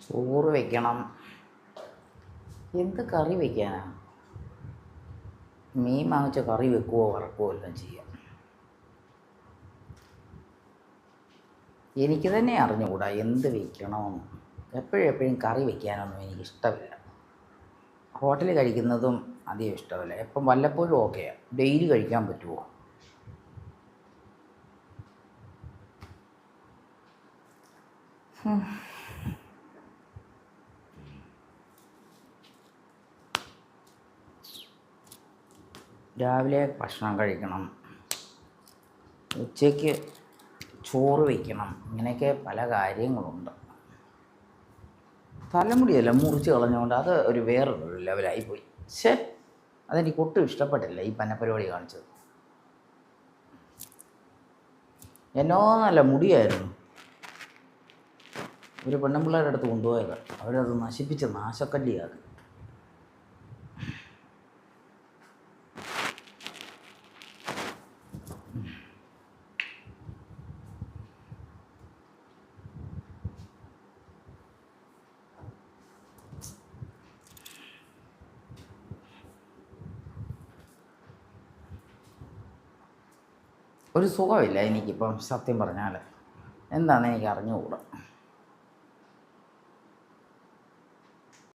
ചോറ് വയ്ക്കണം. എന്ത് കറി വയ്ക്കാനാ? മീൻ വാങ്ങിച്ച കറി വെക്കുകയോ വറക്കുകയോ എല്ലാം ചെയ്യാം. എനിക്ക് തന്നെ അറിഞ്ഞുകൂടാ എന്ത് വയ്ക്കണമെന്ന്. എപ്പോഴും കറി വയ്ക്കാനൊന്നും എനിക്കിഷ്ടമില്ല. ഹോട്ടലിൽ കഴിക്കുന്നതും അധികം ഇഷ്ടമല്ല. എപ്പം വല്ലപ്പോഴും ഓക്കെയാണ്. ഡെയിലി കഴിക്കാൻ പറ്റുമോ? രാവിലെ ഭക്ഷണം കഴിക്കണം, ഉച്ചയ്ക്ക് ചോറ് വയ്ക്കണം. ഇങ്ങനെയൊക്കെ പല കാര്യങ്ങളുണ്ട്. തലമുടിയല്ല മുറിച്ച് കളഞ്ഞുകൊണ്ട് അത് ഒരു വേറൊരു ലെവലായിപ്പോയി. അതെനിക്ക് ഒട്ടും ഇഷ്ടപ്പെട്ടില്ല ഈ പന്നപ്പരിപാടി കാണിച്ചത്. എന്നോ നല്ല മുടിയായിരുന്നു. ഒരു പെണ്ണുപിള്ളേരുടെ അടുത്ത് കൊണ്ടുപോയത്, അവരത് നശിപ്പിച്ച് നാശക്കല്ലിയാക്കി. ഒരു സുഖമില്ല എനിക്കിപ്പം, സത്യം പറഞ്ഞാൽ. എന്താണെന്ന് എനിക്ക് അറിഞ്ഞുകൂടാ.